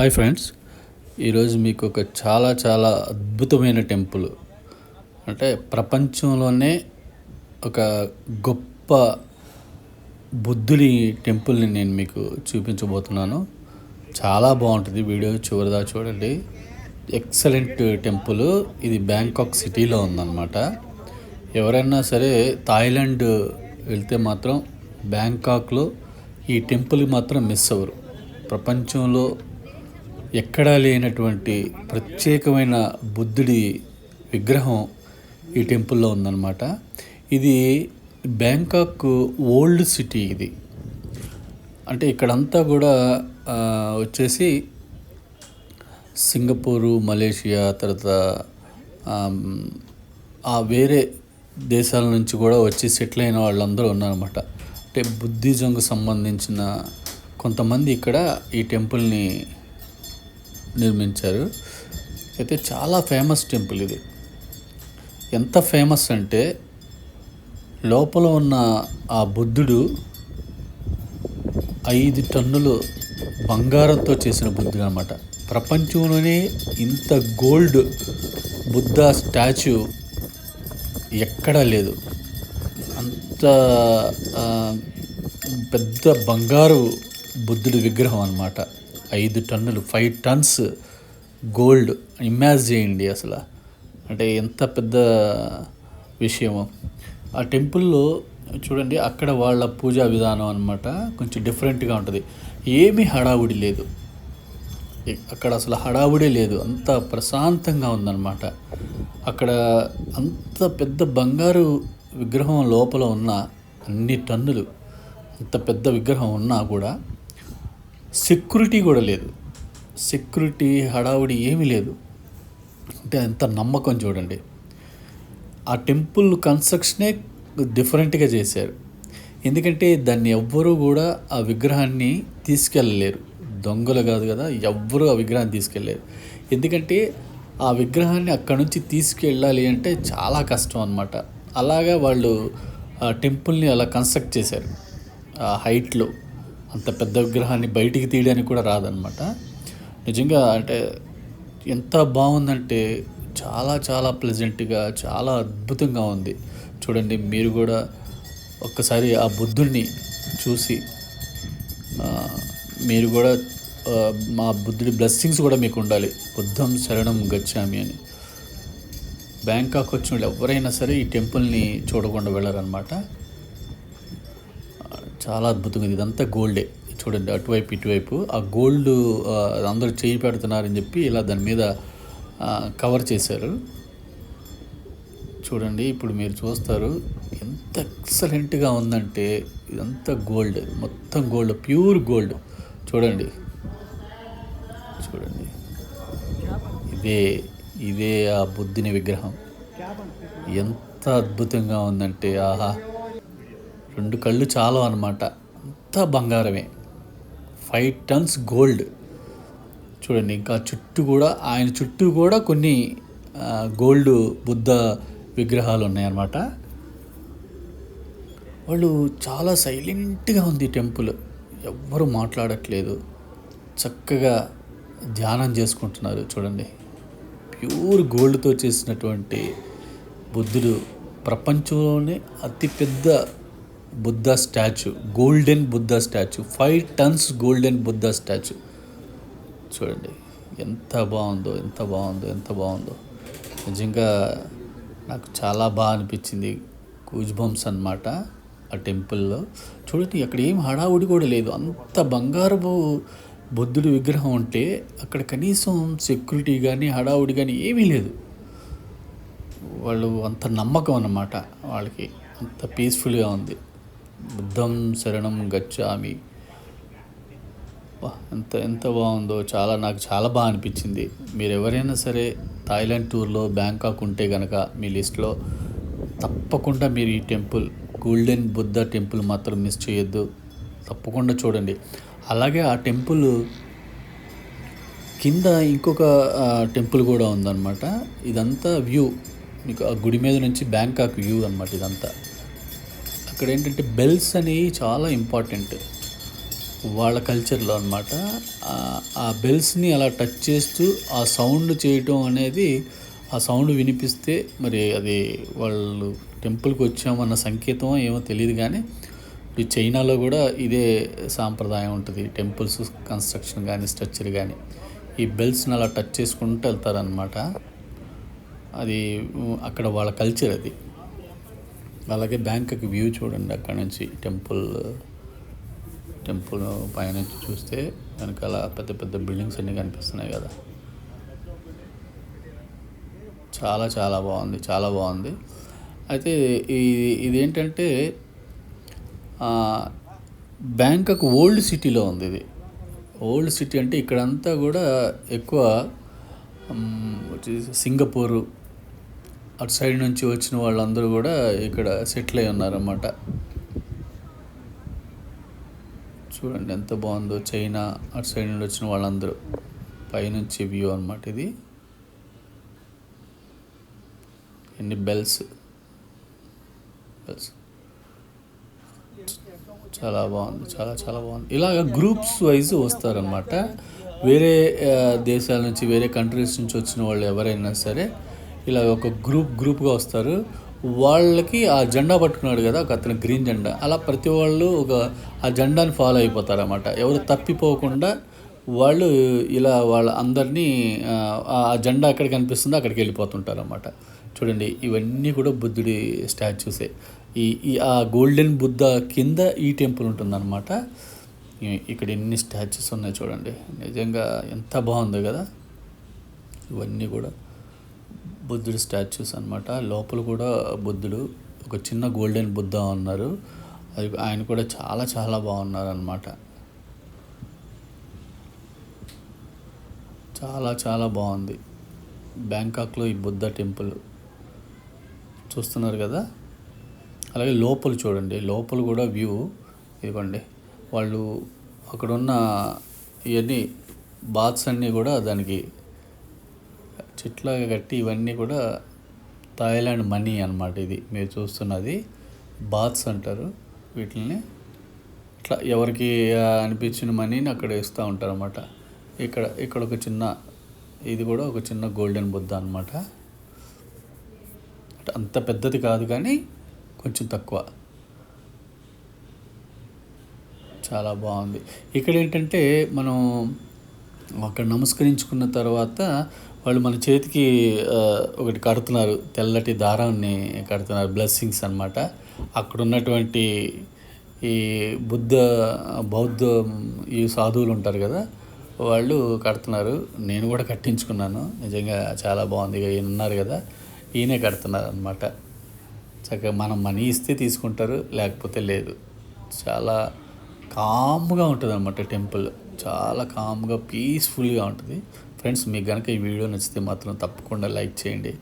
Hi friends, ఈరోజు మీకు ఒక చాలా చాలా అద్భుతమైన టెంపుల్, అంటే ప్రపంచంలోనే ఒక గొప్ప బుద్ధుడి టెంపుల్ని నేను మీకు చూపించబోతున్నాను. చాలా బాగుంటుంది, వీడియో చివరిదా చూడండి. Excellent temple. ఇది బ్యాంకాక్ సిటీలో ఉందన్నమాట. ఎవరైనా సరే థాయిలాండ్ వెళ్తే మాత్రం బ్యాంకాక్లో ఈ టెంపుల్ మాత్రం మిస్ అవ్వరు. ప్రపంచంలో ఎక్కడా లేనటువంటి ప్రత్యేకమైన బుద్ధుడి విగ్రహం ఈ టెంపుల్లో ఉందన్నమాట. ఇది బ్యాంకాక్ ఓల్డ్ సిటీ. ఇది అంటే ఇక్కడంతా కూడా వచ్చేసి సింగపూరు, మలేషియా, తర్వాత వేరే దేశాల నుంచి కూడా వచ్చి సెటిల్ అయిన వాళ్ళందరూ ఉన్నారన్నమాట. అంటే బుద్ధిజంకు సంబంధించిన కొంతమంది ఇక్కడ ఈ టెంపుల్ని నిర్మించారు. అయితే చాలా ఫేమస్ టెంపుల్ ఇది. ఎంత ఫేమస్ అంటే లోపల ఉన్న ఆ బుద్ధుడు 5 టన్నులు బంగారంతో చేసిన బుద్ధుడు అన్నమాట. ప్రపంచంలోనే ఇంత గోల్డ్ బుద్ధ స్టాచ్యూ ఎక్కడా లేదు. అంత పెద్ద బంగారు బుద్ధుడి విగ్రహం అన్నమాట. 5 టన్నులు, 5 టన్స్ గోల్డ్. ఇమాజిన్ చేయండి అసలు, అంటే ఎంత పెద్ద విషయమో. ఆ టెంపుల్లో చూడండి, అక్కడ వాళ్ళ పూజా విధానం అన్నమాట కొంచెం డిఫరెంట్గా ఉంటుంది. ఏమీ హడావుడి లేదు అక్కడ, అసలు హడావుడే లేదు. అంత ప్రశాంతంగా ఉందన్నమాట. అక్కడ అంత పెద్ద బంగారు విగ్రహం లోపల ఉన్న అన్ని టన్నులు, అంత పెద్ద విగ్రహం ఉన్నా కూడా సెక్యూరిటీ కూడా లేదు. సెక్యూరిటీ హడావుడి ఏమీ లేదు. అంటే ఎంత నమ్మకం చూడండి. ఆ టెంపుల్ కన్స్ట్రక్షనే డిఫరెంట్గా చేశారు. ఎందుకంటే దాన్ని ఎవ్వరూ కూడా ఆ విగ్రహాన్ని తీసుకెళ్ళలేరు. దొంగలు కాదు కదా, ఎవ్వరూ ఆ విగ్రహాన్ని తీసుకెళ్ళలేరు. ఎందుకంటే ఆ విగ్రహాన్ని అక్కడ నుంచి తీసుకెళ్ళాలి అంటే చాలా కష్టం అన్నమాట. అలాగా వాళ్ళు ఆ టెంపుల్ని అలా కన్స్ట్రక్ట్ చేశారు. ఆ హైట్లో అంత పెద్ద విగ్రహాన్ని బయటికి తీయడానికి కూడా రాదనమాట. నిజంగా అంటే ఎంత బాగుందంటే చాలా చాలా ప్లెజెంట్గా, చాలా అద్భుతంగా ఉంది. చూడండి, మీరు కూడా ఒక్కసారి ఆ బుద్ధుడిని చూసి మీరు కూడా మా బుద్ధుడి బ్లెస్సింగ్స్ కూడా మీకు ఉండాలి. బుద్ధం శరణం గచ్చామి అని. బ్యాంకాక్ వచ్చిన వాళ్ళు ఎవరైనా సరే ఈ టెంపుల్ని చూడకుండా వెళ్ళారనమాట. చాలా అద్భుతంగా. ఇదంతా గోల్డే. చూడండి, అటువైపు ఇటువైపు ఆ గోల్డ్ అందరూ చేయి పెడుతున్నారని చెప్పి ఇలా దాని మీద కవర్ చేశారు. చూడండి, ఇప్పుడు మీరు చూస్తారు ఎంత ఎక్సలెంట్గా ఉందంటే. ఇదంతా గోల్డ్, మొత్తం గోల్డ్, ప్యూర్ గోల్డ్. చూడండి చూడండి, ఇదే ఆ బుద్ధుని విగ్రహం. ఎంత అద్భుతంగా ఉందంటే, ఆహా, 2 కళ్ళు చాలు అన్నమాట. అంతా బంగారమే, 5 టన్స్ గోల్డ్. చూడండి, ఇంకా చుట్టూ కూడా, ఆయన చుట్టూ కూడా కొన్ని గోల్డ్ బుద్ధ విగ్రహాలు ఉన్నాయన్నమాట. వాళ్ళు చాలా సైలెంట్గా ఉంది టెంపుల్. ఎవ్వరూ మాట్లాడట్లేదు, చక్కగా ధ్యానం చేసుకుంటున్నారు. చూడండి, ప్యూర్ గోల్డ్తో చేసినటువంటి బుద్ధుడు. ప్రపంచంలోనే అతిపెద్ద Buddha statue, golden Buddha statue, 5 turns golden Buddha statue. చూడండి ఎంత బాగుందో, ఎంత బాగుందో, ఎంత బాగుందో. నిజంగా నాకు చాలా బాగా అనిపించింది. గూజ్ బంప్స్ అన్నమాట ఆ టెంపుల్లో. చూడండి, అక్కడ ఏం హడావుడి కూడా లేదు. అంత బంగారపు బుద్ధుడి విగ్రహం ఉంటే అక్కడ కనీసం సెక్యూరిటీ కానీ హడావుడి కానీ ఏమీ లేదు. వాళ్ళు అంత నమ్మకం అన్నమాట వాళ్ళకి. అంత పీస్ఫుల్గా ఉంది. బుద్ధం శరణం గచ్చామి. ఎంత ఎంత బాగుందో. నాకు చాలా బాగా అనిపించింది. మీరు ఎవరైనా సరే థాయిలాండ్ టూర్లో బ్యాంకాక్ ఉంటే కనుక మీ లిస్ట్లో తప్పకుండా మీరు ఈ టెంపుల్, గోల్డెన్ బుద్ధ టెంపుల్ మాత్రం మిస్ చేయొద్దు. తప్పకుండా చూడండి. అలాగే ఆ టెంపుల్ కింద ఇంకొక టెంపుల్ కూడా ఉందన్నమాట. ఇదంతా వ్యూ మీకు ఆ గుడి మీద నుంచి బ్యాంకాక్ వ్యూ అన్నమాట ఇదంతా. అక్కడ ఏంటంటే బెల్స్ అనేవి చాలా ఇంపార్టెంట్. వాళ్ళ కల్చర్లో అనమాట. ఆ బెల్స్ని అలా టచ్ చేస్తూ ఆ సౌండ్ చేయటం అనేది, ఆ సౌండ్ వినిపిస్తే మరి అది వాళ్ళు టెంపుల్కి వచ్చామన్న సంకేతం ఏమో తెలియదు. కానీ ఈ చైనాలో కూడా ఇదే సాంప్రదాయం ఉంటుంది. టెంపుల్స్ కన్స్ట్రక్షన్ కానీ స్ట్రక్చర్ కానీ ఈ బెల్స్ని అలా టచ్ చేసుకుంటూ వెళ్తారనమాట. అది అక్కడ వాళ్ళ కల్చర్ అది. అలాగే బ్యాంకాక్ వ్యూ చూడండి, అక్కడ నుంచి టెంపుల్ పైనుంచి చూస్తే వెనకాల పెద్ద పెద్ద బిల్డింగ్స్ అన్నీ కనిపిస్తున్నాయి కదా. చాలా చాలా బాగుంది, చాలా బాగుంది. అయితే ఇదేంటంటే బ్యాంకాక్ ఓల్డ్ సిటీలో ఉంది ఇది. ఓల్డ్ సిటీ అంటే ఇక్కడంతా కూడా ఎక్కువ సింగపూరు అటు సైడ్ నుంచి వచ్చిన వాళ్ళందరూ కూడా ఇక్కడ సెటిల్ అయి ఉన్నారన్నమాట. చూడండి ఎంత బాగుందో. చైనా అటు సైడ్ నుండి వచ్చిన వాళ్ళందరూ పైనుంచి వ్యూ అనమాట ఇది. ఎన్ని బెల్స్ చాలా బాగుంది, చాలా చాలా బాగుంది. ఇలాగ గ్రూప్స్ వైజ్ వస్తారనమాట. వేరే దేశాల నుంచి, వేరే కంట్రీస్ నుంచి వచ్చిన వాళ్ళు ఎవరైనా సరే ఇలా ఒక గ్రూప్గా వస్తారు. వాళ్ళకి ఆ జెండా పట్టుకున్నాడు కదా ఒక అతను, గ్రీన్ జెండా, అలా ప్రతి వాళ్ళు ఆ జెండాని ఫాలో అయిపోతారు అన్నమాట. ఎవరు తప్పిపోకుండా వాళ్ళు ఇలా వాళ్ళ అందరినీ ఆ జెండా ఎక్కడ కనిపిస్తుందో అక్కడికి వెళ్ళిపోతుంటారు అన్నమాట. చూడండి, ఇవన్నీ కూడా బుద్ధుడి స్టాచ్యూసే. ఈ ఆ గోల్డెన్ బుద్ధ కింద ఈ టెంపుల్ ఉంటుందన్నమాట. ఇక్కడ ఎన్ని స్టాచ్యూస్ ఉన్నాయి చూడండి, నిజంగా ఎంత బాగుందో కదా. ఇవన్నీ కూడా బుద్ధుడి స్టాచ్యూస్ అనమాట. లోపల కూడా బుద్ధుడు, ఒక చిన్న గోల్డెన్ బుద్ధ ఉన్నారు. అది ఆయన కూడా చాలా చాలా బాగున్నారు అనమాట. చాలా చాలా బాగుంది బ్యాంకాక్లో ఈ బుద్ధ టెంపుల్. చూస్తున్నారు కదా. అలాగే లోపల చూడండి, లోపల కూడా వ్యూ ఇవ్వండి. వాళ్ళు అక్కడున్న ఇవన్నీ బాత్స్ అన్నీ కూడా దానికి చెట్లాగా కట్టి, ఇవన్నీ కూడా థాయిలాండ్ మనీ అన్నమాట. ఇది మీరు చూస్తున్నది బాత్స్ అంటారు వీటిని. ఇట్లా ఎవరికి అనిపించిన మనీని అక్కడ ఇస్తూ ఉంటారు అన్నమాట. ఇక్కడ ఒక చిన్న, ఇది కూడా ఒక చిన్న గోల్డెన్ బుద్ధ అనమాట. అంత పెద్దది కాదు కానీ కొంచెం తక్కువ. చాలా బాగుంది. ఇక్కడ ఏంటంటే మనం అక్కడ నమస్కరించుకున్న తర్వాత వాళ్ళు మన చేతికి ఒకటి కడుతున్నారు, తెల్లటి దారాన్ని కడుతున్నారు, బ్లెస్సింగ్స్ అనమాట. అక్కడ ఉన్నటువంటి ఈ బౌద్ధ ఈ సాధువులు ఉంటారు కదా, వాళ్ళు కడుతున్నారు. నేను కూడా కట్టించుకున్నాను, నిజంగా చాలా బాగుంది. ఈయన ఉన్నారు కదా, ఈయనే కడుతున్నారు అనమాట. చక్కగా మనం మనీ ఇస్తే తీసుకుంటారు, లేకపోతే లేదు. చాలా కామ్గా ఉంటుంది అన్నమాట టెంపుల్. చాలా కామ్గా, పీస్ఫుల్గా ఉంటుంది. ఫ్రెండ్స్, మీకు కనుక ఈ వీడియో నచ్చితే మాత్రం తప్పకుండా లైక్ చేయండి.